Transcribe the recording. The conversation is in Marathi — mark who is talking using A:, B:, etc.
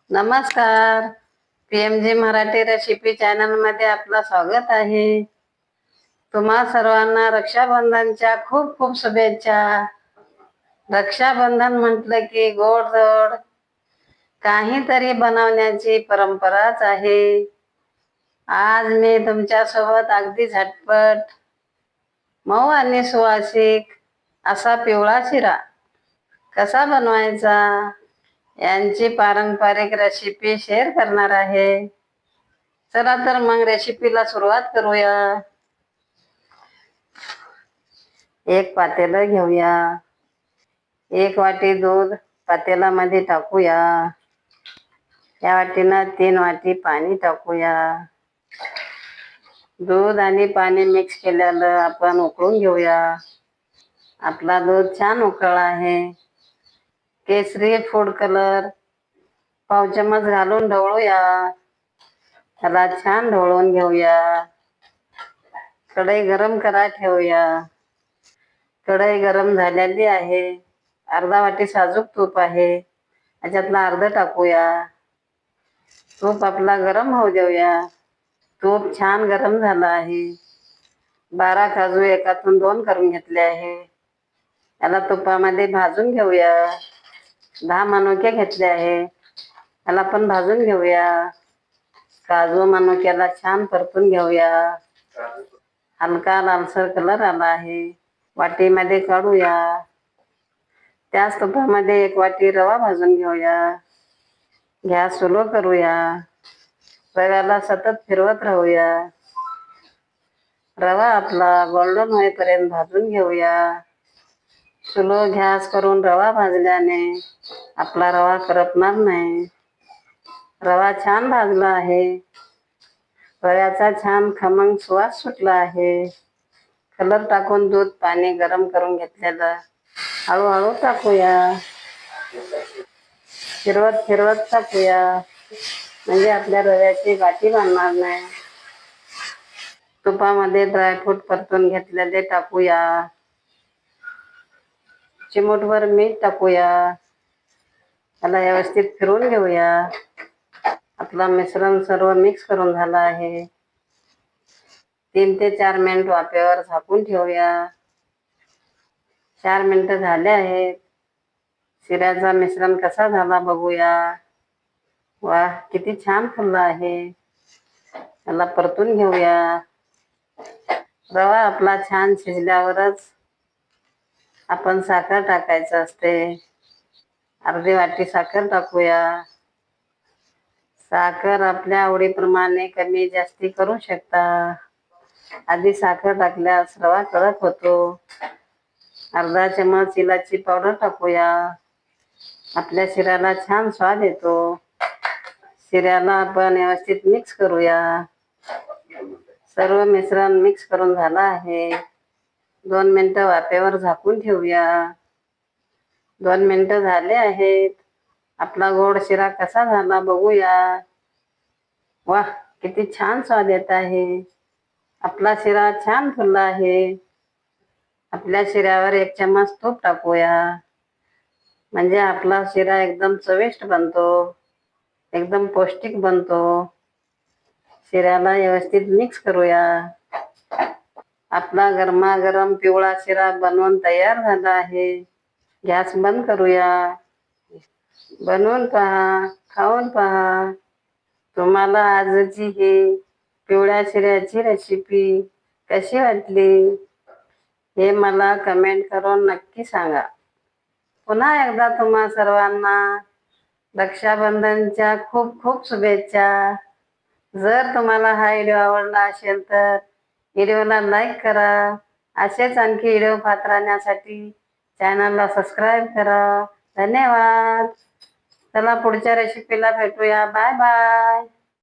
A: नमस्कार. PMG मराठी रेसिपी चॅनल मध्ये आपलं स्वागत आहे. तुम्हा सर्वांना रक्षाबंधनच्या खूप खूप शुभेच्छा. रक्षाबंधन म्हटलं की गोडधोड काहीतरी बनवण्याची परंपराच आहे. आज मी तुमच्या सोबत अगदी झटपट मऊ आणि सुवासिक असा पिवळा शिरा कसा बनवायचा यांची पारंपरिक रेसिपी शेअर करणार आहे. चला तर मग रेसिपीला सुरुवात करूया. एक पातेलं घेऊया. 1 वाटी दूध पातेलामध्ये टाकूया. या वाटीनं 3 वाटी पाणी टाकूया. दूध आणि पाणी मिक्स केलेलं आपण उकळून घेऊया. आपला दूध छान उकळला आहे. केसरी फूड कलर पाव चमच घालून ढवळूया. त्याला छान ढवळून घेऊया. कढई गरम करा ठेवूया. कढई गरम झालेली आहे. अर्धा वाटी साजूक तूप आहे. याच्यातला अर्ध टाकूया. तूप आपला गरम होऊ देऊया. तूप छान गरम झालं आहे. 12 काजू एकातून 2 करून घेतले आहे. याला तुपामध्ये भाजून घेऊया. 10 मनुके घेतले आहे. याला पण भाजून घेऊया. काजू मनुक्याला छान परतून घेऊया. हलका लालसर कलर आला आहे. वाटीमध्ये काढूया. त्याच तुपामध्ये 1 वाटी रवा भाजून घेऊया. गॅस स्लो करूया. रव्याला सतत फिरवत राहूया. रवा आपला गोल्डन होईपर्यंत भाजून घेऊया. स्लो गॅस करून रवा भाजल्याने आपला रवा करपणार नाही. रवा छान भाजला आहे. रव्याचा छान खमंग सुवास सुटला आहे. कलर टाकून दूध पाणी गरम करून घेतलेलं हळूहळू टाकूया. फिरवत फिरवत टाकूया, म्हणजे आपल्या रव्याची गाठी बांधणार नाही. तुपामध्ये ड्रायफ्रूट परतून घेतलेले टाकूया. चिमूटभर मीठ टाकूया. त्याला व्यवस्थित फिरवून घेऊया. आपला मिश्रण सर्व मिक्स करून झालं आहे. 3 ते 4 मिनिट वाफेवर झाकून ठेवूया. 4 मिनिटं झाले आहेत. शिऱ्याचा मिश्रण कसा झाला बघूया. वा, किती छान फुलला आहे. त्याला परतून घेऊया. रवा आपला छान शिजल्यावरच आपण साखर टाकायचं असते. अर्धी वाटी साखर टाकूया. साखर आपल्या आवडीप्रमाणे कमी जास्ती करू शकता. आधी साखर टाकल्यास रवा कडक होतो. अर्धा चमच इलायची पावडर टाकूया. आपल्या शिऱ्याला छान स्वाद येतो. शिऱ्याला आपण व्यवस्थित मिक्स करूया. सर्व मिश्रण मिक्स करून झालं आहे. 2 मिनिटं वाफेवर झाकून ठेवूया. 2 मिनिटं झाले आहेत. आपला गोड शिरा कसा झाला बघूया. वाह, किती छान स्वाद येत आहे. आपला शिरा छान फुलला आहे. आपल्या शिऱ्यावर 1 चमच तूप टाकूया, म्हणजे आपला शिरा एकदम चविष्ट बनतो, एकदम पौष्टिक बनतो. शिऱ्याला व्यवस्थित मिक्स करूया. आपला गरमागरम पिवळा शिरा बनवून तयार झाला आहे. गॅस बंद करूया. बनवून पहा, खाऊन पहा. तुम्हाला आजची ही पिवळ्या शिऱ्याची रेसिपी कशी वाटली हे मला कमेंट करून नक्की सांगा. पुन्हा एकदा तुम्हा सर्वांना रक्षाबंधनच्या खूप खूप शुभेच्छा. जर तुम्हाला हा व्हिडिओ आवडला असेल तर व्हिडिओला लाईक करा. असेच आणखी व्हिडिओ पाहत राहण्यासाठी चॅनलला सबस्क्राईब करा. धन्यवाद. चला पुढच्या रेसिपीला भेटूया. Bye bye.